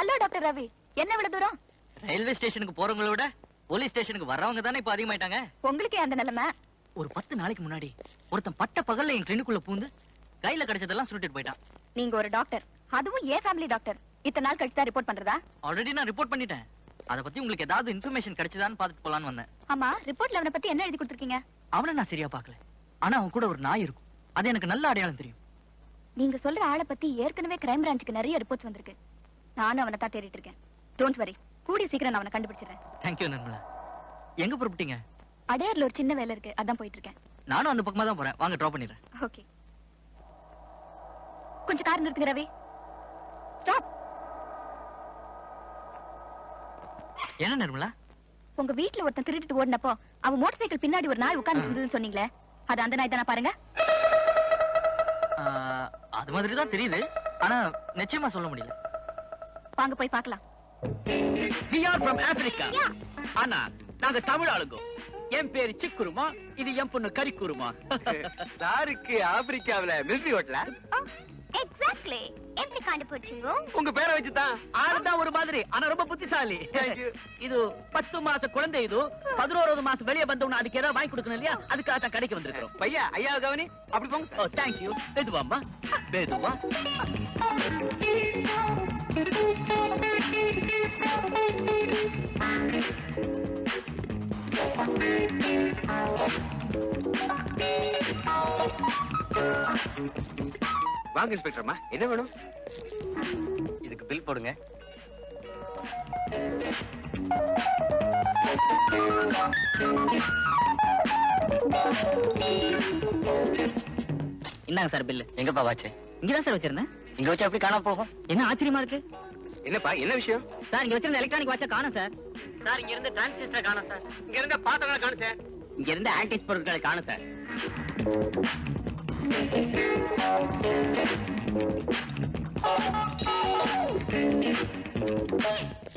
Hello doctor Ravi, என்ன இவ்வளவு தூரம்? ரயில்வே ஸ்டேஷனுக்கு போறவங்கள விட போலீஸ் ஸ்டேஷனுக்கு வர்றவங்க தானே இப்ப அதிகமாயிட்டாங்க. உங்களுக்கே அந்த நிலைமை. ஒரு 10 நாளைக்கு முன்னாடி ஒருத்தன் பட்ட பகல்ல என் கிளினிக்குள்ள பூந்து கையில கிடைச்சதெல்லாம் சுருட்டிட்டு போயிட்டான். நீங்க ஒரு டாக்டர், அதுவும் ஏன் ஃபேமிலி டாக்டர், இத்தனை நாள் கழிச்சு தான் ரிப்போர்ட் பண்றதா? ஆல்ரெடி நான் ரிப்போர்ட் பண்ணிட்டேன். அத பத்தி உங்களுக்கு ஏதாவது இன்ஃபர்மேஷன் கிடைச்சதான்னு பாத்துட்டு போலான்னு வந்தேன். ஆமா, ரிப்போர்ட்ல அவனை பத்தி என்ன எழுதி கொடுத்திருக்கீங்க? அவனை நான் சரியா பாக்கல, ஆனா அவன் கூட ஒரு நாய் இருக்கும். அது எனக்கு நல்ல அடையாளம் தெரியும். நீங்க சொல்ற ஆளை பத்தி ஏற்கனவே கிரைம் பிரான்ச்சுக்கு நிறைய ரிப்போர்ட்ஸ் வந்திருக்கு. நானும் அவனை தான் தேடிட்டு இருக்கேன். டோன்ட் வரி, கூடிய சீக்கிரம் நான் அவனை கண்டுபிடிச்சிடுறேன். தேங்க்யூ நிர்மலா. எங்க புறப்பட்டீங்க? அடையார்ல ஒரு சின்ன வேலை இருக்கு, அதான் போயிட்டு இருக்கேன். நானும் அந்த பக்கமா தான் போறேன், வாங்க டிராப் பண்ணிடுறேன். ஓகே, கொஞ்சம் கார் நிறுத்துங்க ரவி. ஸ்டாப். என்ன நிர்மலா? உங்க வீட்டுல ஒருத்தன் திருடிட்டு ஓடினப்போ அவன் மோட்டார் சைக்கிள் பின்னாடி ஒரு நாய் உட்கார்ந்து இருந்ததுன்னு சொன்னீங்களே, அது அந்த நாய் தானே? பாருங்க. அது மாதிரி தான் தெரியுது, ஆனா நிச்சயமா சொல்ல முடியல. வாங்க போய் பார்க்கலாம். We are from Africa. ஆனா நாங்க தமிழ் ஆளுங்க. என் பேரு சிக்குருமா, இது என் பொண்ணு கரிக்குருமா. சாருக்கு ஆப்பிரிக்காவுல மிலிட்டரி ஹோட்டலா? எக்ஸாக்ட்லி. எப்படி கண்டுபிடிச்சீங்க? உங்க பேரை வச்சுதான். ஆளுதான் ஒரு மாதிரி, ஆனா ரொம்ப புத்திசாலி. இது 10 மாச குழந்தை, இது 11வது மாசம் வெளியே வந்தவன அதுக்கு ஏதாவது வாங்கி கொடுக்கணும் இல்லையா, அதுக்காக தான் கடைக்கு வந்திருக்கிறோம். பையா, ஐயா கவனி, அப்படி போங்க. ஓ தேங்க்யூ. மெதுவாம்மா, மெதுவா. வாங்க இன்ஸ்பெக்டர்மா, என்ன வேணும்? இதுக்கு பில் போடுங்க. என்னங்க சார் பில்லு? எங்கப்பா வாட்ச்? இங்கதான் சார் வச்சிருந்தேன். இங்க வச்சு எப்படி காணாம போகும்? என்ன ஆச்சரியமா இருக்கு என்னப்பா, என்ன விஷயம்? சார்? இங்க வச்சிருந்த எலக்ட்ரானிக் வாட்ச காணோம் சார். சார் இங்க இருந்து டிரான்சிஸ்டர் காணோம் சார். இங்க இருந்த பாத்திரங்களை காணு சார். இங்க இருந்த ஆன்டிக் பொருட்களை காணோம் சார்.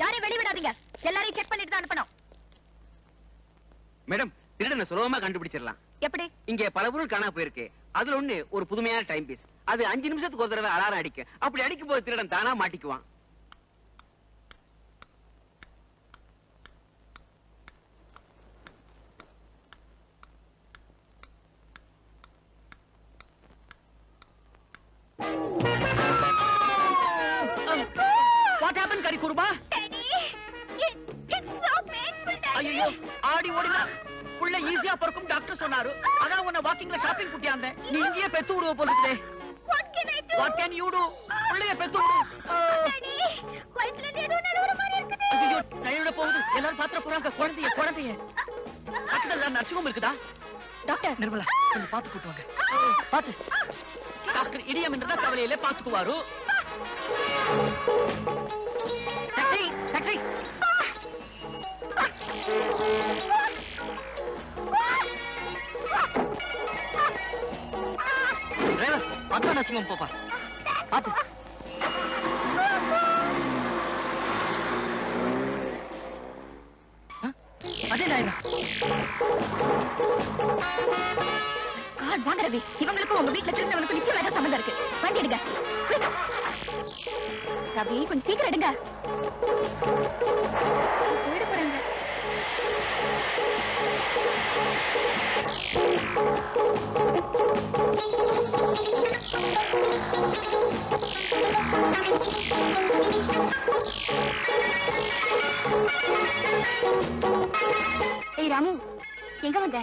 யாரையும் வெளிவிடாதீங்க, எல்லாரையும் செக் பண்ணிட்டு தான் அனுப்பணும். மேடம், திருடனை சுலபமா கண்டுபிடிச்சிடலாம். எப்படி? இங்க பல பொருள் காணா போயிருக்கு. அதுல ஒண்ணு ஒரு புதுமையான டைம் பீஸ். அது 5 நிமிஷத்துக்கு ஒரு தடவை அலாரம் அடிக்கும். அப்படி அடிக்கும் போது திருடன் தானா மாட்டிக்குவான். What happen கரிக்குருமா? ஐயோ, ஆடி ஓடினா புள்ள ஈஸியா பிறக்கும் டாக்டர் சொன்னாரு. அதான் உன்னை வாக்கிங்ல ஷாப்பிங் கூட்டியாந்தேன். நீ இங்கேயே பெத்து விடுவ போல இருக்குதே. What can you do? புள்ளைய பெத்து விடு. ஐயோ, கையோட போகுது. எல்லாரும் பாத்திர போறாங்க. குழந்தைய பக்கத்துல நர்சிங் இருக்குதா? டாக்டர் நிர்மலா, கொஞ்சம் பாத்து கூட்டு வாங்க. பாத்து. டாக்டர் இடியம் என்றதா கவலையில பாத்துக்குவாரு. Taxi, taxi. டிரைவர், அக்கா நர்சிங் போப்பா. பாத்து. அதே நாய். காட் வாங்க ரவி, இவங்களுக்கும் உங்க வீட்டுல திருந்தவனுக்கு நிச்சயம் ஏதாவது சம்மந்தம் இருக்கு. வண்டி எடுங்க. ரவி, கொஞ்சம் சீக்கிரம் எடுங்க. போயிட போறாங்க. ஏய் ராமு, எங்க வந்த?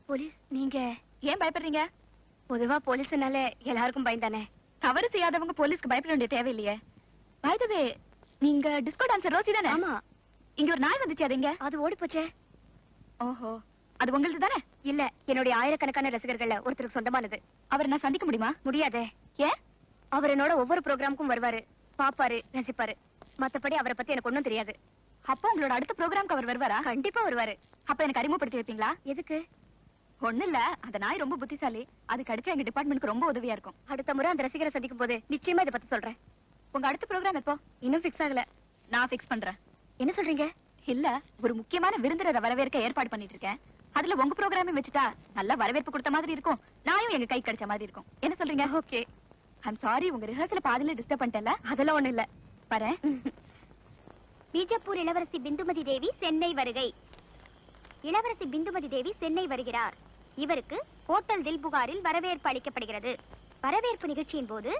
போலீஸ், நீங்க ஏன் பயப்படுறீங்க? பொதுவா போலீஸ்னால எல்லாருக்கும் பயந்தானே. தவறு செய்யாதவங்க போலீஸ்க்கு பயப்பட வேண்டிய தேவையில்லையே. பை தி வே, நீங்க டிஸ்கோ டான்சர் ரோசி தானே? ஆமா. இங்க ஒரு நாய் வந்துச்சு, அது எங்க? அது ஓடி போச்சே. ஓஹோ, அது உங்களுது தானே? இல்ல, என்னுடைய ஆயிரக்கணக்கான ரசிகர்கள்ல ஒருத்தருக்கு சொந்தமானது. அவரை நான் சந்திக்க முடியுமா? முடியாதே. ஏன்? அவர் என்னோட ஒவ்வொரு ப்ரோக்ராமுக்கும் வருவாரு, பாப்பாரு, ரசிப்பாரு. மத்தபடி அவரை பத்தி எனக்கு ஒண்ணும் தெரியாது. அப்போ உங்களோட அடுத்த ப்ரோக்ராமுக்கு அவர் வருவாரா? கண்டிப்பா வருவாரு. அப்ப எனக்கு அறிமுகப்படுத்தி வைப்பீங்களா? எதுக்கு? ஒண்ணு இல்ல, அந்த நாய் ரொம்ப புத்திசாலி. அது கடிச்சா எங்க டிபார்ட்மெண்ட்க்கு ரொம்ப உதவியா இருக்கும். அடுத்த முறை அந்த ரசிகரை சந்திக்கும் போது நிச்சயமா இதை பத்தி சொல்றேன். உங்க அடுத்த ப்ரோக்ராம் எப்போ? இன்னும் ஃபிக்ஸ் ஆகல. நான் ஃபிக்ஸ் பண்றேன். என்ன சொல்றீங்க? இல்ல, ஒரு முக்கியமான விருந்தினரை வரவேற்க ஏற்பாடு பண்ணிட்டு இருக்கேன். அதுல உங்க ப்ரோக்ராமே வச்சுட்டா நல்ல வரவேற்பு கொடுத்த மாதிரி இருக்கும், நாயும் எங்க கை கிடைச்ச மாதிரி இருக்கும். என்ன சொல்றீங்க? ஓகே. ஐம் சாரி, உங்க ரிஹர்சல் பாதியில டிஸ்டர்ப் பண்ணிட்டேன்ல. அதெல்லாம் ஒண்ணு இல்ல, வரேன். பீஜப்பூர் இளவரசி பிந்துமதி தேவி சென்னை வருகை. இளவரசி பிந்துமதி தேவி சென்னை வருகிறார். இவருக்கு ஹோட்டல் தில்புகாரில் வரவேற்பு அளிக்கப்படுகிறது. வரவேற்பு நிகழ்ச்சியின் போது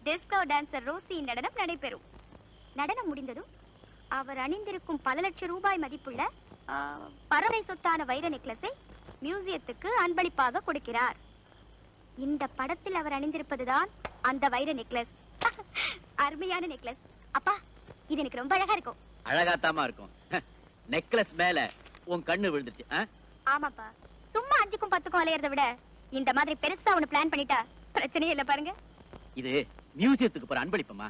டிஸ்கோ டான்சர் ரோசியின் நடனம் நடைபெறும். நடனம் முடிந்ததும் அவர் அணிந்திருக்கும் பல லட்சம் ரூபாய் மதிப்புள்ள பறவை சொத்தான வைர நெக்லஸை மியூசியத்துக்கு அன்பளிப்பாக கொடுக்கிறார். இந்த படத்தில் அவர் அணிந்திருப்பதுதான் அந்த வைர நெக்லஸ். அருமையான நெக்லஸ். அப்பா, இது எனக்கு ரொம்ப அழகா இருக்கும். அழகாத்தாமா இருக்கும். நெக்லஸ் மேல உன் கண்ணு விழுந்துச்சு. ஆமாப்பா, சும்மா 5க்கும் 10க்கும் அலையறத விட இந்த மாதிரி பெருசா ஒண்ணு பிளான் பண்ணிட்டா பிரச்சனையே இல்ல பாருங்க. இது மியூசியத்துக்கு போற அன்பளிப்பமா?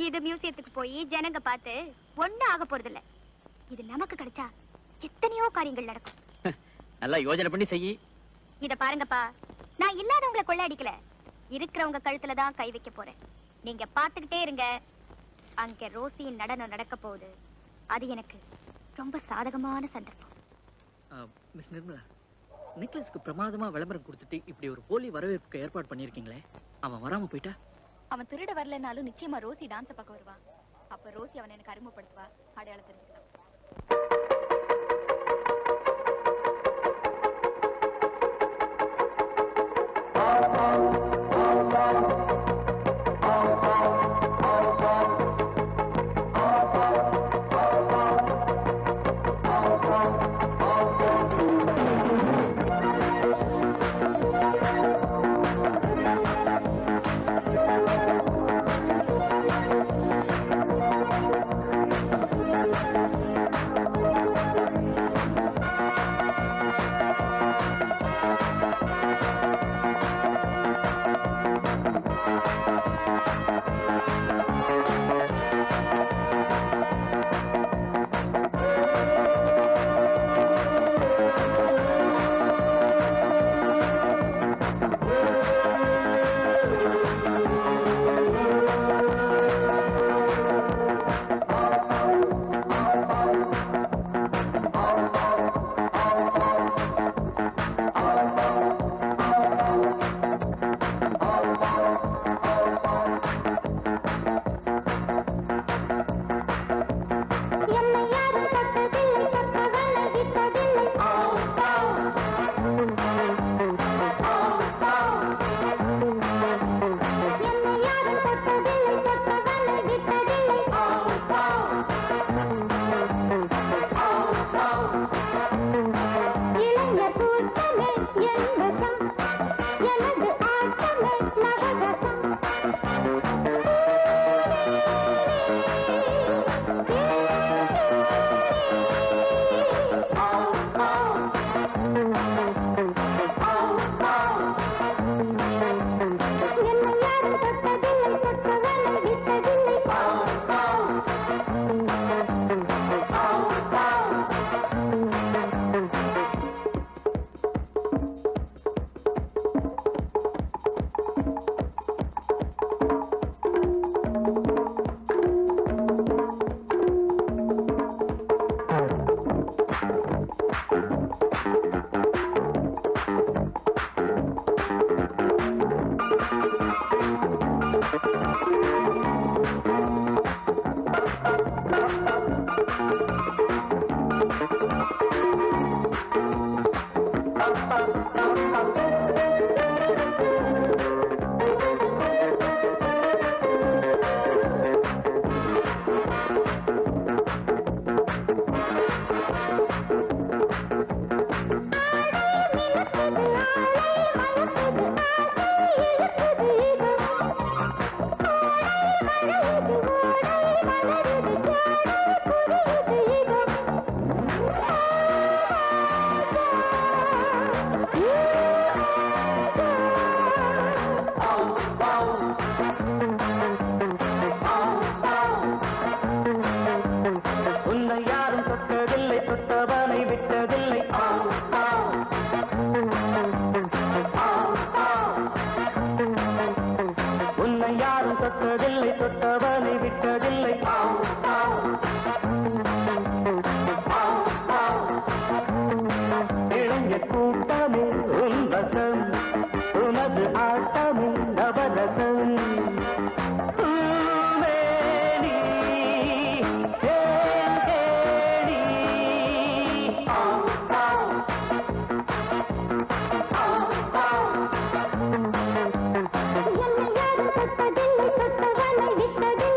இது மியூசியத்துக்கு போய் ஜனங்க பார்த்து ஒண்ணு ஆக போறது இல்ல. இது நமக்கு கிடைச்சா எத்தனையோ காரியங்கள் நடக்கும். நல்லா யோசனை பண்ணி செய்யி. இத பாருங்கப்பா, நான் இல்லாதவங்களை கொள்ள அடிக்கல, இருக்கிறவங்க கழுத்துல தான் கை வைக்க போறேன். நீங்க பாத்துக்கிட்டே இருங்க. அங்க ரோசியின் நடனம் நடக்க போகுது. அது எனக்கு ரொம்ப சாதகமான சந்தர்ப்பம். மிஸ் நிர்மலா, நெக்லஸ்க்கு பிரமாதமா விளம்பரம் கொடுத்துட்டு இப்படி ஒரு போலி வரவேற்புக்கு ஏற்பாடு பண்ணிருக்கீங்களே, அவன் வராம போயிட்டா? அவன் திருட வரலனாலும் நிச்சயமா ரோசி டான்ஸ் பக்கம் வருவான். அப்ப ரோசி அவனை எனக்கு அறிமுகப்படுத்துவா, அடையாளம் தெரிஞ்சுக்கலாம். தொட்டதில்லை தொட்ட தொட்டதில்லை இளைஞர் கூட்டமே உன்வசம் உனது ஆட்டமே நவரசம் பூமேனி, தேன்கேணி. என்னை யாரும் தொட்டதில்லை, தொட்டவனை விட்டதில்லை.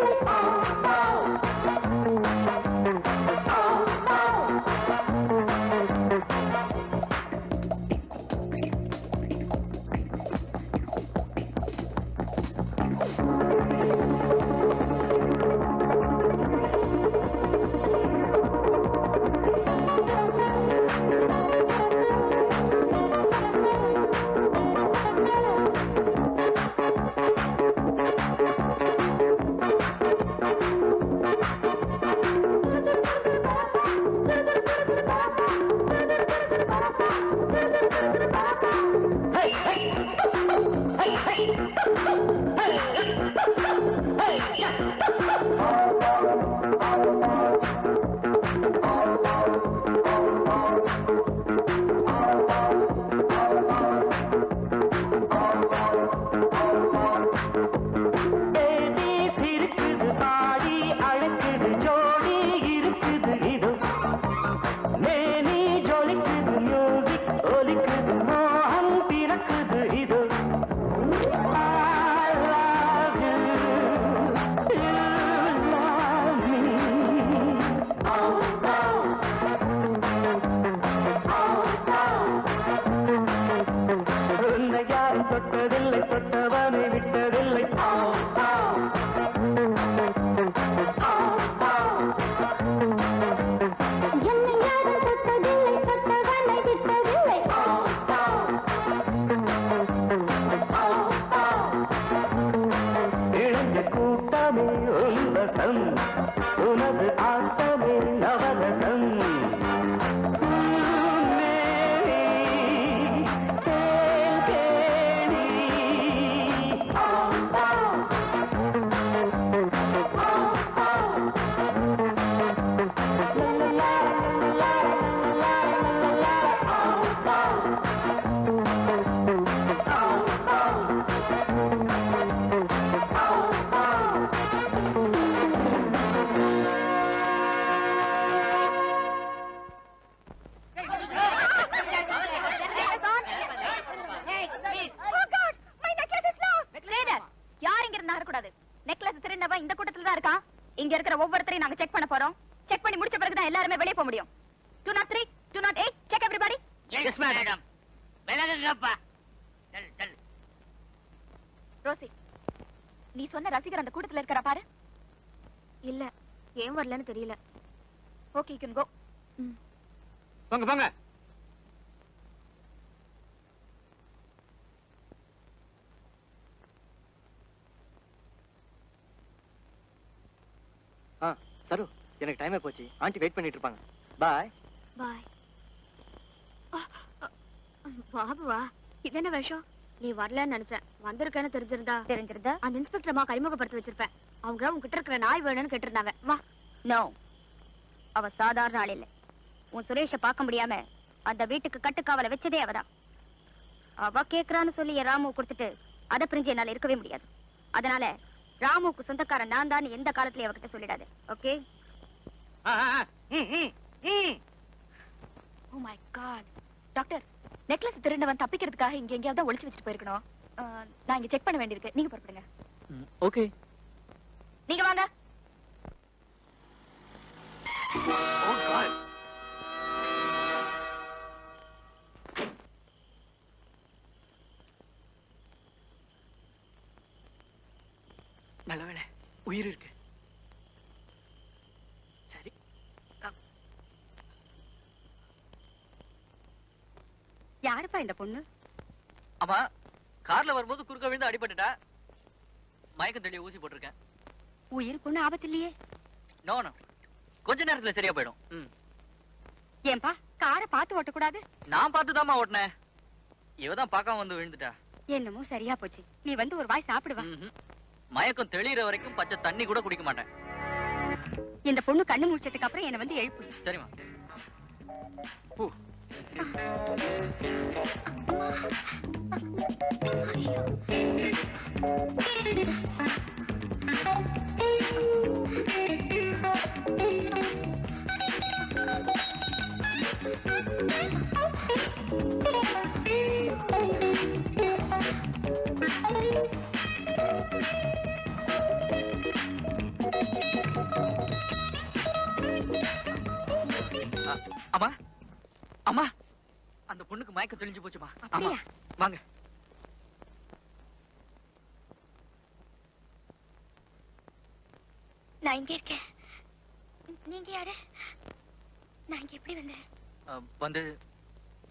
பேபி சிரிக்குது பாடி அழைக்குது ஜோடி இருக்குது இது மேனி ஜொலிக்குது மியூசிக் ஒலிக்குது மோகம் பிறக்குது இது I love you, you love me. உன்னை யாரும் தொட்டதில்லை தொட்டவனை விட்டதில்லை என்னை யாரும் தொட்டதில்லை, தொட்டவனை விட்டதில்லை. இளைஞர் கூட்டமே உன்வசம் உனது ஆட்டமே நவரசம் பூமேனி, தேன்கேணி. Oh God, my necklace is lost. Trader, யார் இங்க இருந்து நகரக்கூடாது. நெக்லஸ் திருடினவன் இந்த கூட்டத்துல தான் இருக்கான். இங்க இருக்கிற ஒவ்வொருத்தரையும் நாங்க செக் பண்ண போறோம். செக் பண்ணி முடிச்ச பிறகு தான் எல்லாரும் வெளிய போக முடியும். 203, 208, check everybody. Yes, madam. விலகுங்கப்பா. ரோசி, நீ சொன்ன ரசிகர் அந்த கூட்டத்துல இருக்கறா பாரு. இல்ல, ஏன் வரலன்னு தெரியல. Okay, you can go. போங்க போங்க. சரு, எனக்கு டைமே போச்சு. ஆண்டி வெயிட் பண்ணிட்டு இருப்பாங்க. பாய். பாய். பாபுவா, இது என்ன வேஷம்? நீ வரலன்னு நினைச்சேன். வந்திருக்கேன்னு தெரிஞ்சிருந்தா அந்த இன்ஸ்பெக்டர் அம்மா கைமுகப்படுத்தி வச்சிருப்பேன். அவங்க உன்கிட்ட இருக்கிற நாய் வேணும்னு கேட்டிருந்தாங்க. வா. நோ, அவ சாதாரண ஆள் இல்லை. உன் சுரேஷ பார்க்க முடியாம அந்த வீட்டுக்கு கட்டுக்காவலை வச்சதே அவதான். அவ கேக்குறான்னு சொல்லி என் ராமு கொடுத்துட்டு அதை பிரிஞ்சு என்னால இருக்கவே முடியாது. அதனால ராமுக்கு சொந்தக்காரன் நான் தான் எந்த காலத்திலயும் அவகிட்ட சொல்லிடாது. Okay? Oh my God. Doctor, necklace திருடவன் தப்பிக்கிறதுக்காக இங்க எங்கேயாவது ஒளிச்சு வச்சுட்டு போயிருக்கணும். நான் இங்க செக் பண்ண வேண்டியிருக்கு. நீங்க புறப்படுங்க. ஓகே. நீங்க வாங்க. Oh God. நல்ல வேளை உயிர் இருக்கு. சரி. யாருப்பா இந்த பொண்ணு? ஆமா, கார்ல வரும்போது குறுக்க விழுந்து அடிபட்டுட்டா. மயக்கம் தெளிய ஊசி போட்டிருக்கேன். உயிருக்கு ஒண்ணு ஆபத்து இல்லையே. நோ நோ, கொஞ்ச நேரத்துல சரியா போயிடும். ஏன்பா காரை பார்த்து ஓட்டக்கூடாது? நான் பார்த்துதாம்மா ஓட்டினேன். இவதான் பார்க்காம வந்து விழுந்துட்டா. என்னமோ சரியா போச்சு. நீ வந்து ஒரு வாய் சாப்பிடுவா. மயக்கம் தெளிகிற வரைக்கும் பச்சை தண்ணி கூட குடிக்க மாட்டேன். இந்த பொண்ணு கண்ணு முடிச்சதுக்கு அப்புறம் என்ன வந்து எழுப்பு. சரிம்மா. அம்மா அம்மா அந்த பொண்ணுக்கு மயக்கம் தெளிஞ்சு போச்சுமா. ஆமா வாங்க. நான் இங்க இருக்கேன். நீங்க யாரு? நான் இங்க எப்படி வந்தேன்? வந்து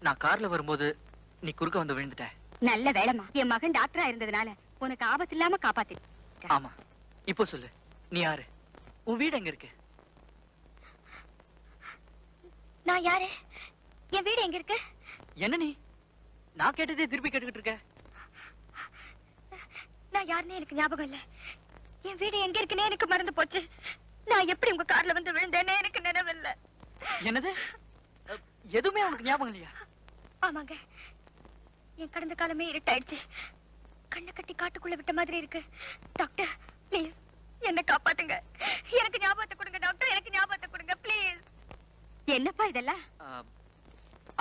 நான் கார்ல வரும்போது நீ குறுக்க வந்து விழுந்துட்ட. நல்ல வேலைமா, என் மகன் டாக்டரா இருந்ததுனால உனக்கு ஆபத்து இல்லாம காப்பாத்து. ஆமா, இப்போ சொல்லு, நீ யாரு? உன் வீடு எங்க இருக்கு? நான் யாரு? என் வீடு எங்க இருக்கு? என்ன நீ நான் கேட்டதே திருப்பி கேட்டுக்கிட்டு இருக்க? நான் யாருன்னு எனக்கு ஞாபகம் இல்ல. என் வீடு எங்க இருக்குன்னு எனக்கு மறந்து போச்சு. நான் எப்படி உங்க கார்ல வந்து விழுந்தேன்னு எனக்கு நினைவில்ல. என்னது? எதுவுமே உனக்கு ஞாபகம் இல்லையா? ஆமாங்க, என் கடந்த காலமே இருட்டாயிடுச்சு. கண்ணை கட்டி காட்டுக்குள்ள விட்ட மாதிரி இருக்கு. டாக்டர் ப்ளீஸ் என்ன காப்பாத்துங்க. எனக்கு ஞாபகத்தை கொடுங்க டாக்டர், எனக்கு ஞாபகத்தை கொடுங்க ப்ளீஸ். என்னப்பா இதெல்லாம்?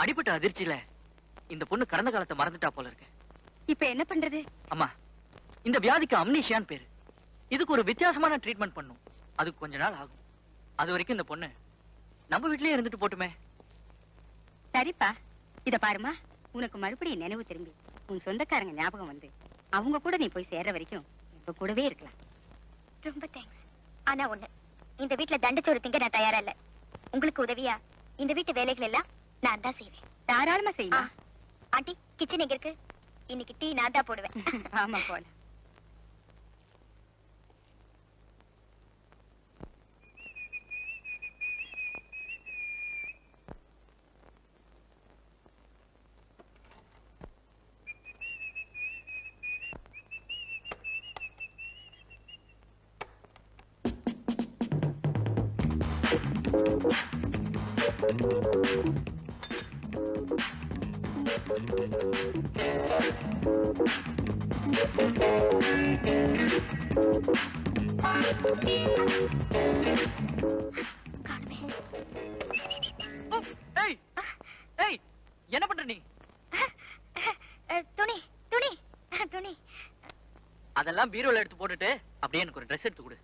அடிபட்ட அதிர்ச்சியில இந்த பொண்ணு கடந்த காலத்தை மறந்துட்டா போல இருக்கு. இப்ப என்ன பண்றது? அம்மா, இந்த வியாதிக்கு அம்னீஷியான்னு பேரு. இதுக்கு ஒரு வித்தியாசமான ட்ரீட்மெண்ட் பண்ணும். அதுக்கு கொஞ்ச நாள் ஆகும். அது வரைக்கும் இந்த பொண்ணு நம்ம வீட்லயே இருந்துட்டு போட்டுமே. சரிப்பா, இத பாருமா, உனக்கு மறுபடியும் நினைவு திரும்பி உன் சொந்தக்காரங்க ஞாபகம் வந்து அவங்க கூட நீ போய் சேர்ற வரைக்கும் இப்ப கூடவே இருக்கலாம். ரொம்ப தேங்க்ஸ். ஆனா ஒண்ணு, இந்த வீட்டுல தண்டச்சோறு திங்க நான் தயாரா இல்ல. உங்களுக்கு உதவியா இந்த வீட்டு வேலைகள் எல்லாம் நான் தான் செய்வேன். தாராளமா செய்யுமா. ஆண்டி, கிச்சன் எங்க இருக்கு? இன்னைக்கு டீ நான் தான் போடுவேன். ஆமா போல. ஏய் ஏய், என்ன பண்ற நீ? துணி துணி துணி. அதெல்லாம் பீரோல எடுத்து போட்டுட்டு அப்படியே எனக்கு ஒரு ட்ரெஸ் எடுத்து கொடு.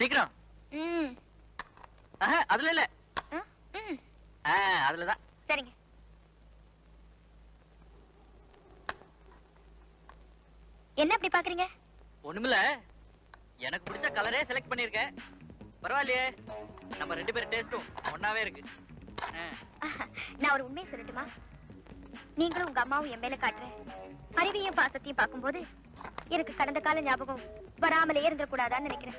சீக்கிரம். அதுல இல்ல, அதுலதான். சரிங்க. என்ன அப்படி பாக்குறீங்க? ஒண்ணுமில்ல, எனக்கு பிடிச்ச கலரே செலக்ட் பண்ணிருக்கேன். பரவாயில்லையே, நம்ம ரெண்டு பேரும் டேஸ்டும் ஒன்னாவே இருக்கு. நான் ஒரு உண்மையை சொல்லட்டுமா? நீங்களும் உங்க அம்மாவும் என் மேல காட்டுற அறிவையும் பாசத்தையும் பார்க்கும்போது எனக்கு கடந்த கால ஞாபகம் வராமலே இருந்துடக்கூடாதான்னு நினைக்கிறேன்.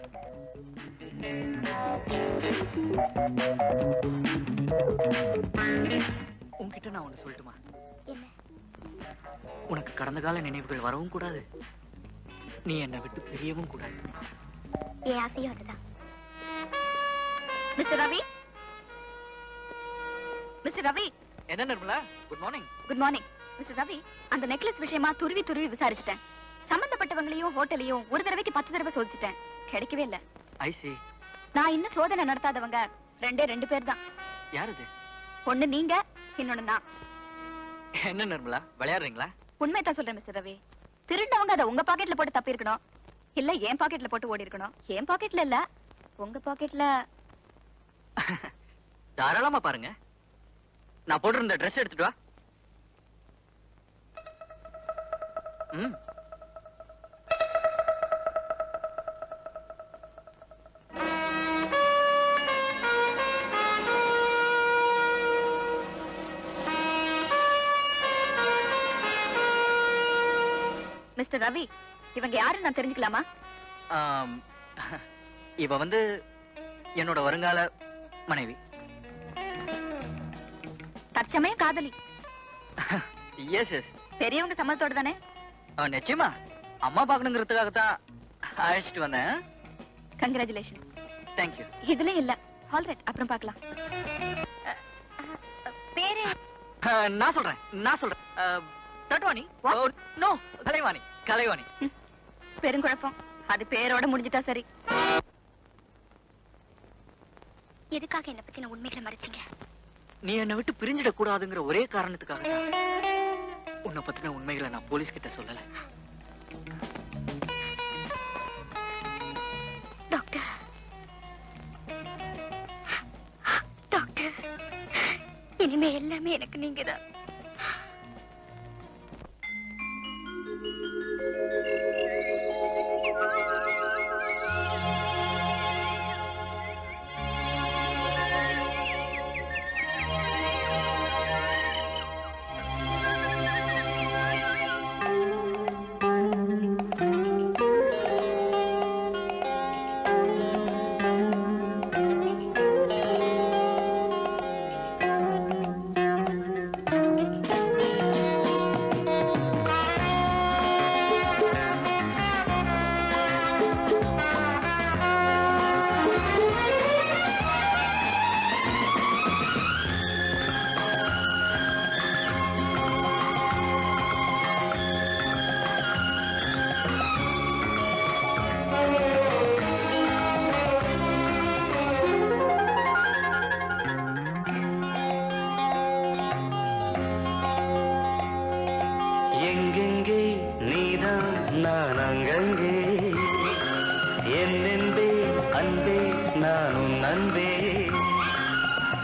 உன்கிட்ட நான் ஒண்ணு சொல்லட்டுமா? என்ன? உனக்கு கடந்த கால நினைவுகள் வரவும் கூடாது, நீ என்னை விட்டு பிரியவும் கூடாது. என் ஆசையும் அதுதான். Mister Ravi, Mister Ravi. என்ன Nirmala, good morning. Good morning. Mister Ravi, அந்த நெக்லஸ் விஷயமா துருவி துருவி விசாரிச்சுட்டேன். சம்பந்தப்பட்டவங்களையும் ஹோட்டலையும் ஒரு தடவைக்கு 10 தடவை சோதிச்சிட்டேன், கிடைக்கவே இல்ல. ஐ see. நான் இன்னும் சோதனை நடத்தாதவங்க ரெண்டு பேர் தான். யார் இது? ஒண்ணு நீங்க, இன்னொன்னு நான். என்ன நிர்மலா, விளையாடுறீங்களா? உண்மைதான் சொல்றேன் மிஸ்டர் ரவி. திருடவங்க அதை உங்க பாக்கெட்ல போட்டு தப்பி இருக்கணும், இல்ல என் பாக்கெட்ல போட்டு ஓடி இருக்கணும். என் பாக்கெட்ல இல்ல, உங்க பாக்கெட்ல. தாராளமா பாருங்க. நான் போட்டிருந்த ட்ரெஸ் எடுத்துட்டு வா. மிஸ்டர் ரவி, இவங்க யாருன்னு நான் தெரிஞ்சுக்கலாமா? இவ வந்து என்னோட வருங்கால மனைவி. தற்சமயம் காதலி. Yes yes. பெரியவங்க சம்மதத்தோட தானே? நிச்சயமா. அம்மா பாக்கணுங்கிறதுக்காகத்தான் அழைச்சிட்டு வந்தேன். கங்க்ராச்சுலேஷன். தேங்க்யூ. இதுல இல்ல. ஆல்ரைட், அப்புறம் பார்க்கலாம். பேரு நான் சொல்றேன். தட்வானி. நோ, கலைவாணி. கலைவாணி. பெருங்குழப்பம். அது பேரோட முடிஞ்சிட்டா சரி. எதுக்காக என்ன பத்தி நான் உண்மைகளை மறைச்சீங்க? நீ என்னை விட்டு பிரிஞ்சிடக் கூடாதுங்கிற ஒரே காரணத்துக்காக தான் உன்னை பத்தின உண்மைகளை நான் போலீஸ் கிட்ட சொல்லல. டாக்டர், டாக்டர், இனிமே எல்லாமே எனக்கு நீங்கதான். எங்கெங்கே நீதான் நான் அங்கங்கே என்னென்பே அன்பே நான் உன் அன்பே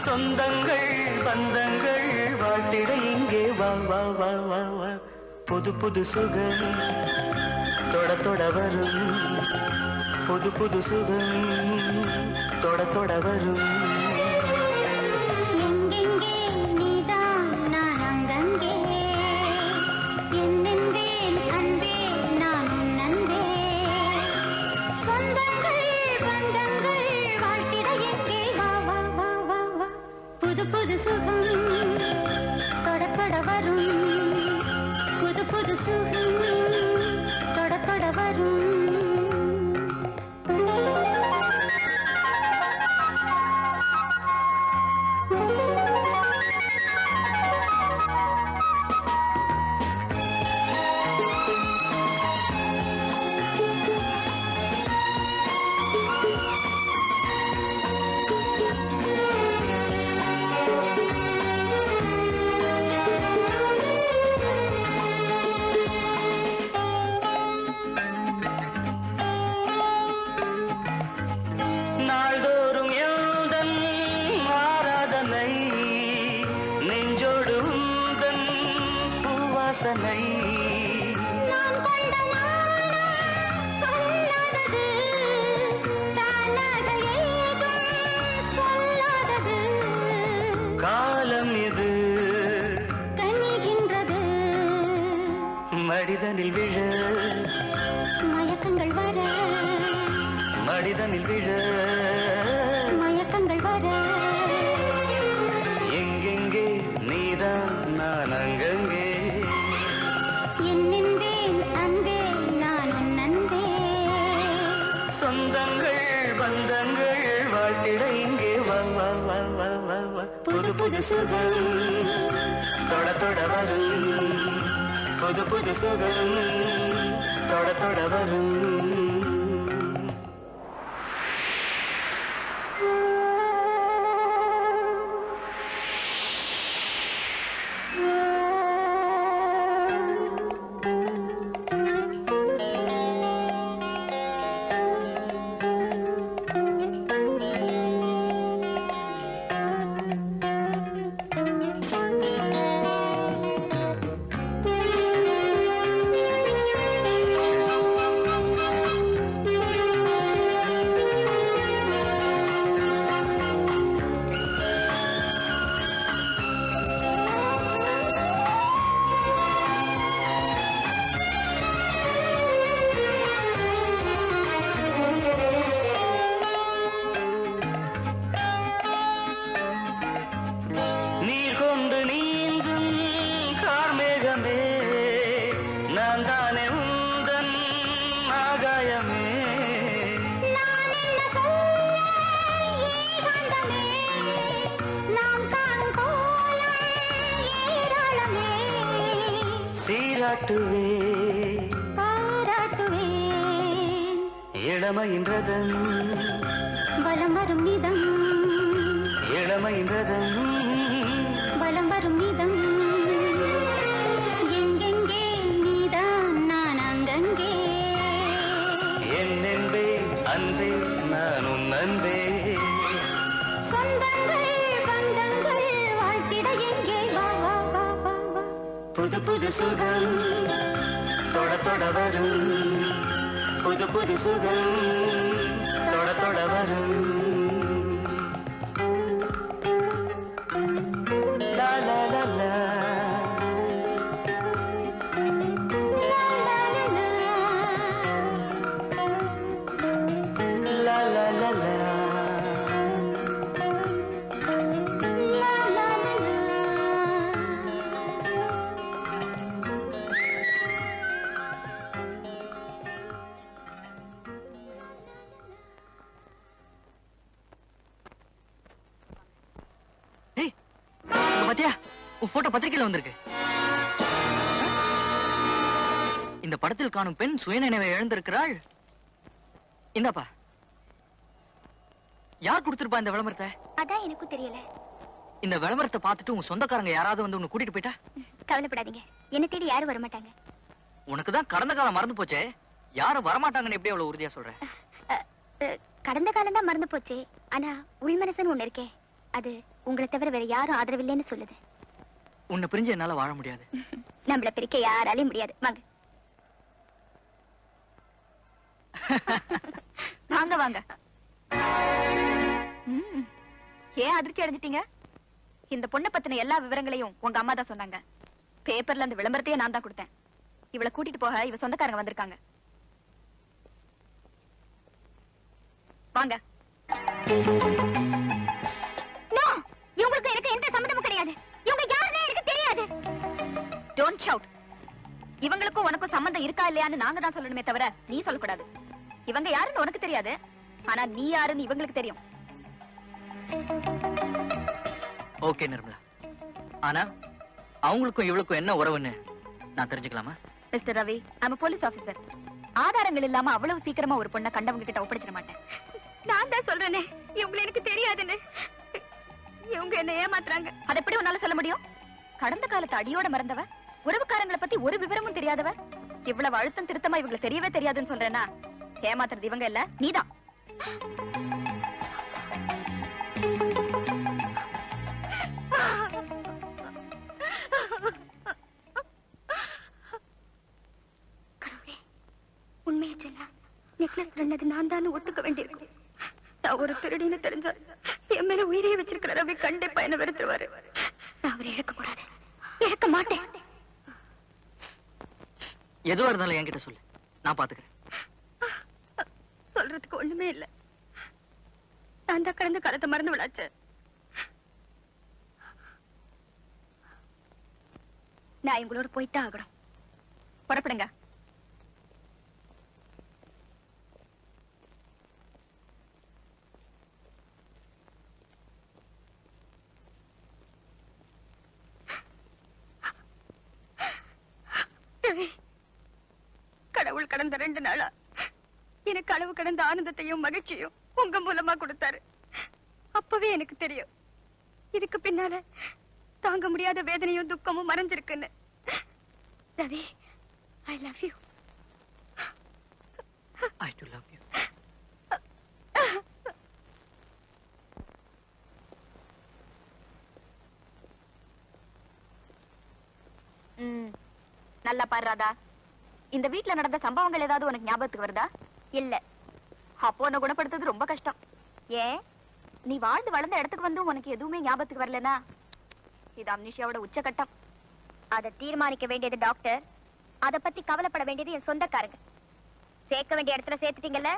சொந்தங்கள் பந்தங்கள் வாழ்த்திட இங்கே வா வா வா வா வா புது புது சுகம் தொட தொட வரும் புது புது சுகம் தொட தொட வரும் எங்கெங்கே நீதான் நான் அங்கங்கே என்னென்பேன் அன்பே நான் உன் அன்பே சொந்தங்கள் பந்தங்கள் வாழ்த்திட எங்கே வா வா வா வா வா புது புது சுகம் தொட தொட வரும் புது புது சுகம் தொட தொட வரும் நாள்தோறும் எந்தன் ஆராதனை நெஞ்சோடு உந்தன் பூவாசனை நான் கொண்ட நாணம் சொல்லாதது தானாக ஏதும் சொல்லாதது காலம் இது கனிகின்றது மடிதனில் விழ மயக்கங்கள் வர மடிதனில் விழ மயக்கங்கள் வர எங்கெங்கே நீதான் நான் அங்கங்கே என்னென்பேன் அன்பே நான் உன் அன்பே சொந்தங்கள் பந்தங்கள் வாழ்த்திட இங்கே வா வா வா வா வா வா புது புது சுகம் தொட தொட வரும் புது புது சுகம் தொட தொட வரும் பாராட்டுவேன் பாராட்டுவேன் இளமையின் ரதம் வலம் வரும் நிதம் இளமையின் ரதம் வலம் வரும் நிதம் எங்கெங்கே நீதான் நான் அங்கங்கே என்னென்பே அன்பே நான் உன் அன்பே சொந்தங்கள் பந்தங்கள் வாழ்த்திட எங்கே வா வா வா வா வா புது புது சுகம் தொட தொட வரும் புது புது சுகம் தொட தொட வரும் லா லா லா லா லா லா லா லா ஏய், இங்க பாத்தியா உன் போட்டோ பத்திரிக்கையில வந்திருக்கு. இந்த படத்தில் காணும் பெண் சுயநினைவை இழந்திருக்கிறாள். இந்தாப்பா. யார் கொடுத்திருப்பா இந்த விளம்பரத்தை? அதான் எனக்கும் தெரியல. இந்த விளம்பரத்தை பார்த்துட்டு உங்க சொந்தக்காரங்க யாராவது வந்து உன்னை கூட்டிட்டு போயிட்டா? கவலைப்படாதீங்க, என்ன தேடி யாரும் வர மாட்டாங்க. உனக்கு தான் கடந்த காலம் மறந்து போச்சே, யாரும் வரமாட்டாங்கன்னு எப்படி அவ்வளவு உறுதியா சொல்ற? கடந்த காலம் தான் மறந்து போச்சு, ஆனா உள்மனசுன்னு ஒண்ணு இருக்கே, அது உங்களை தவிர வேற யாரும் ஆதரவில்லைன்னு சொல்லுது. உன்னை பிரிஞ்சு என்னால வாழ முடியாது. நம்மள பிரிக்க யாராலையும் முடியாது. வாங்க வாங்க வாங்க. ஏன் அதிர்ச்சி அடைஞ்சிட்டீங்க? இந்த பொண்ணை பத்தின எல்லா விவரங்களையும் உங்க அம்மா தான் சொன்னாங்க. பேப்பர்ல அந்த விளம்பரத்தையே நான் தான் கொடுத்தேன். இவளை கூட்டிட்டு போக இவ சொந்தக்காரங்க வந்திருக்காங்க. வாங்க. இவங்களுக்கு எனக்கு எந்த சம்மந்தமும் கிடையாது. இவங்க யாருன்னே எனக்கு தெரியாது. Don't shout. இவங்களுக்கும் உனக்கும் சம்பந்தம் இருக்கா இல்லையான்னு நாங்க தான் சொல்லணுமே தவிர நீ சொல்லக்கூடாது. இவங்க யாருன்னு உனக்கு தெரியாது, ஆனா நீ யாருன்னு இவங்களுக்கு தெரியும். ஓகே நிர்மலா, ஆனா அவங்களுக்கும் இவளுக்கும் என்ன உறவுன்னு நான் தெரிஞ்சுக்கலாமா? Mister Ravi, I'm a police officer. ஆதாரங்கள் இல்லாம அவ்வளவு சீக்கிரமா ஒரு பொண்ணை கண்டவங்க கிட்ட ஒப்படைச்சிட மாட்டேன். நான் தான் சொல்றேனே, இவங்க எனக்கு தெரியாதுன்னு. இவங்க என்ன ஏமாத்துறாங்க. அதை எப்படி உன்னால சொல்ல முடியும்? கடந்த காலத்து அடியோட மறந்தவ, உறவுக்காரங்களை பத்தி ஒரு விவரமும் தெரியாதவ, இவ்வளவு அழுத்தம் திருத்தமா இவங்களுக்கு தெரியவே தெரியாதுன்னு சொல்றேன்னா, ஏமாத்துறது இவங்க இல்ல, நீதான். உண்மையை சொன்னா நெக்லஸ் திருடினது நான் தான் ஒத்துக்க வேண்டியிருக்கும். நான் ஒரு திருடின்னு தெரிஞ்சா என் மேல உயிரையே வச்சிருக்கிற ரவி கண்டிப்பா என்ன வெறுத்துருவாரு. நான் அவரை இழக்க கூடாது, இழக்க மாட்டேன். எதுவா இருந்தாலும் என்கிட்ட சொல்லு, நான் பாத்துக்கிறேன். சொல்றதுக்கு ஒண்ணுமே இல்ல. நான் தான் கடந்த காலத்தை மறந்து விடாச்சு. நான் இவங்களோட போயிட்டா ஆகணும். புறப்படுங்க. கடவுள் கடந்த 2 நாளா எனக்கு அளவு கடந்த ஆனந்தத்தையும் மகிழ்ச்சியும் உங்க மூலமா கொடுத்தாரு. அப்பவே எனக்கு தெரியும் இதுக்கு பின்னால தாங்க முடியாத வேதனையும் துக்கமும் மறைஞ்சிருக்குன்னு. Ravi, I love you. I do love you. நல்லா பாரு ராதா, இந்த வீட்ல நடந்த சம்பவங்கள் ஏதாவது உனக்கு ஞாபகத்துக்கு வருதா? இல்ல. அப்போ உன்னை குணப்படுத்துறது ரொம்ப கஷ்டம். ஏன், நீ வாழ்ந்து வளர்ந்த இடத்துக்கு வந்து உனக்கு எதுவுமே ஞாபகத்துக்கு வரலனா இது அம்னிஷியாவோட உச்சகட்டம். அதை தீர்மானிக்க வேண்டியது டாக்டர், அத பத்தி கவலைப்பட வேண்டியது என் சொந்தக்காரங்க. சேர்க்க வேண்டிய இடத்துல சேர்த்துட்டீங்கல்ல,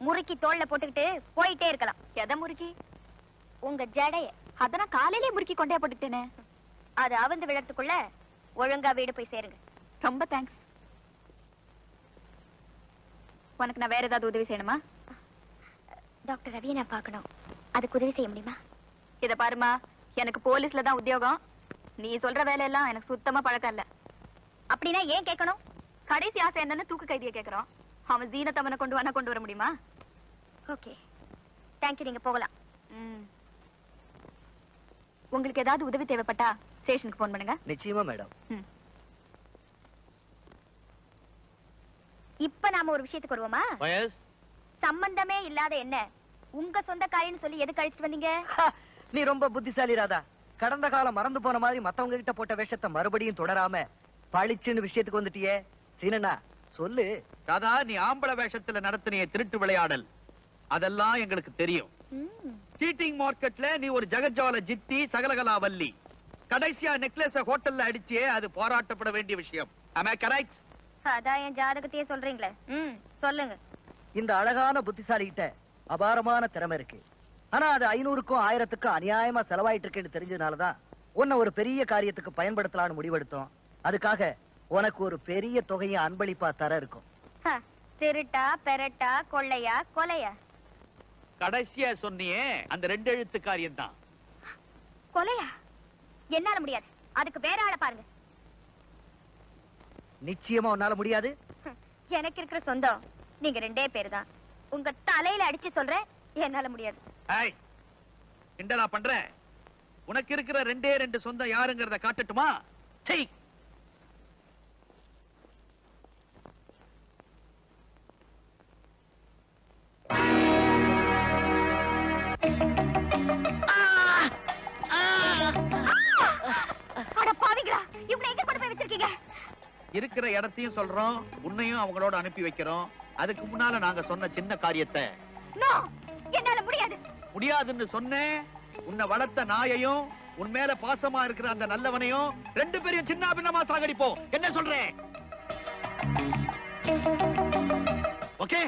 முறுக்கி தோல்ல போட்டுக்கிட்டு போயிட்டே இருக்கலாம். எதை முறுக்கி? உங்க ஜடைய. அத நான் காலையிலேயே முறுக்கி கொண்டே போட்டுட்டேனே. அது அவிழ்ந்து விழறதுக்குள்ள ஒழுங்கா வீடு போய் சேருங்க. ரொம்ப தேங்க்ஸ். உனக்கு நான் வேற ஏதாவது உதவி செய்யணுமா? டாக்டர் ரவியை நான் பார்க்கணும், அதுக்கு உதவி செய்ய முடியுமா? இத பாருமா, எனக்கு போலீஸ்ல தான் உத்தியோகம். நீ சொல்ற வேலையெல்லாம் எனக்கு சுத்தமா பழக்கம் இல்ல. அப்படின்னா ஏன் கேட்கணும்? கடைசி ஆசை என்னன்னு தூக்கு கைதியை கேக்குறோம். அவன் ஜீனத்தவனை கொண்டு வர முடியுமா? ஓகே, தேங்க்யூ, நீங்க போகலாம். உங்களுக்கு ஏதாவது உதவி தேவைப்பட்டா ஸ்டேஷனுக்கு போன் பண்ணுங்க. நிச்சயமா மேடம். இப்ப நாம ஒரு விஷயத்துக்கு வருவோமா? சம்பந்தமே இல்லாத என்ன உங்க சொந்த காரியம்னு சொல்லி எதுக்கு அழிச்சிட்டு வந்தீங்க? நீ ரொம்ப புத்திசாலி ராதா. கடந்த காலம் மறந்து போன மாதிரி மத்தவங்க கிட்ட போட்ட வேஷத்தை மறுபடியும் தொடராம பளிச்சுன்னு விஷயத்துக்கு வந்துட்டியே. சீனண்ணா சொல்லு. ராதா, நீ ஆம்பளை வேஷத்துல நடத்தினிய திருட்டு விளையாடல் அதெல்லாம் எங்களுக்கு தெரியும். சீட்டிங் மார்க்கெட்ல நீ ஒரு ஜெகஜால ஜித்தி சகலகலா வள்ளி. கடைசியா நெக்லஸ் ஹோட்டல்ல அடிச்சியே, அது பாராட்டப்பட வேண்டிய விஷயம். Am I correct? அதான் என் ஜாதகத்தையே சொல்றீங்களே. சொல்லுங்க. இந்த அழகான புத்திசாலி கிட்ட அபாரமான திறமை இருக்கு. ஆனா அது 500க்கும் 1000க்கும் அநியாயமா செலவாயிட்டு இருக்குன்னு தெரிஞ்சதுனாலதான் உன்னை ஒரு பெரிய காரியத்துக்கு பயன்படுத்தலாம்னு முடிவெடுத்தோம். அதுக்காக உனக்கு ஒரு பெரிய தொகையை அன்பளிப்பா தர இருக்கும். திருட்டா, பெரட்டா, கொள்ளையா, கொலையா? கடைசியா சொன்னியே அந்த 2 எழுத்து காரியம் தான். கொலையா? என்னால முடியாது. அதுக்கு வேற ஆளை பாருங்க. நிச்சயமா உன்னால முடியாது. எனக்கு இருக்கிற சொந்தம் நீங்க 2 பேர் தான். உங்க தலையில அடிச்சு சொல்றேன், என்னால முடியாது. ஏய், என்னடா பண்ற? உனக்கு இருக்கிற 2 சொந்தம் யாருங்கறத காட்டட்டுமா? செய். அட பாவிங்களா, இவனை எங்க கொண்டு போய் வச்சிருக்கீங்க? இருக்கிற இடத்தையும் சொல்றோம், உன்னையும் அவங்களோட அனுப்பி வைக்கிறோம். அதுக்கு முன்னால நாங்க சொன்ன சின்ன காரியத்தை நோ, என்னால முடியாது. முடியாதுன்னு சொன்னேன். உன்னை வளர்த்த நாயையும் உன் மேல பாசமா இருக்கிற அந்த நல்லவனையும் 2 பேரையும் சின்ன பின்னமா சாகடிப்போம். என்ன சொல்றேன்? ஓகே?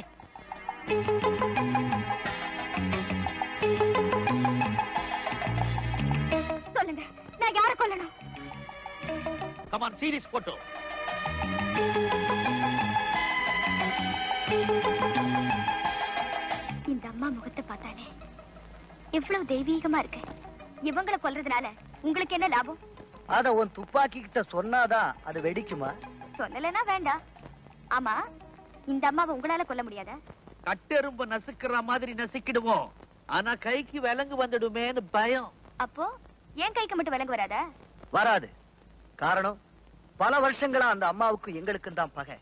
சொல்லுங்க, நான் யாரை கொல்லணும்? Come on, see this photo. இந்த அம்மா முகத்தை பார்த்தாலே எவ்வளவு தெய்வீகமா இருக்கு. இவங்களை கொல்றதுனால உங்களுக்கு என்ன லாபம்? அத உன் துப்பாக்கி கிட்ட சொன்னாதான் அது வெடிக்குமா? சொல்லலைன்னா வேண்டாம். ஆமா, இந்த அம்மாவை உங்களால கொல்ல முடியாதா? கட்டெரும்பு நசுக்கிற மாதிரி நசுக்கிடுவோம். ஆனா கைக்கு விலங்கு வந்துடுமேன்னு பயம். அப்போ என் கைக்கு மட்டும் விலங்கு வராதா? வராது. காரணம், பல வருஷங்களா அந்த அம்மாவுக்கும் எங்களுக்கும் தான் பகை.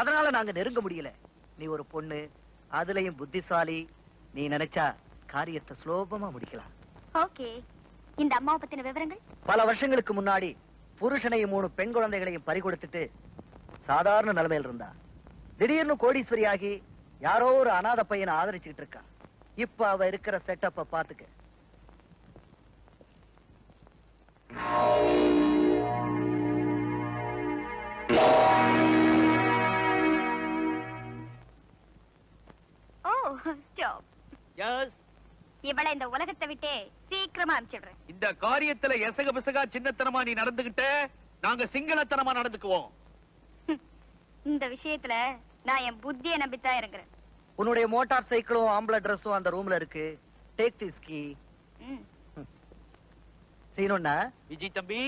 அதனால நாங்க நெருங்க முடியல. நீ ஒரு பொண்ணு, அதுலயும் புத்திசாலி. நீ நினைச்சா காரியத்தை சுலபமா முடிக்கலாம். ஓகே, இந்த அம்மாவை பத்தின விவரங்கள்? பல வருஷங்களுக்கு முன்னாடி புருஷனையும் 3 பெண் குழந்தைகளையும் பறிகொடுத்துட்டு சாதாரண நிலைமையில் இருந்தா. திடீர்னு கோடீஸ்வரி ஆகி யாரோ ஒரு அநாத பையனை ஆதரிச்சுக்கிட்டு இருக்கா. இப்ப அவ இருக்கிற செட்டப்ப பாத்துக்க. ஓ, ஸ்டாப். எஸ், இவளை இந்த உலகத்தை விட்டே சீக்கிரமா அனுப்பிச்சிடுறேன். இந்த காரியத்துல எசக பிசகா சின்னத்தனமா நீ நடந்துகிட்ட, நாங்க சிங்களத்தனமா நடந்துக்குவோம். இந்த விஷயத்துல நான் என் புத்தியை நம்பித்தான் இருக்கிறேன். உன்னுடைய மோட்டார் சைக்கிளும் ஆம்பளை ட்ரெஸ்ஸும் அந்த ரூம்ல இருக்கு. Take this key. சீனோண்ணா விஜய் தம்பி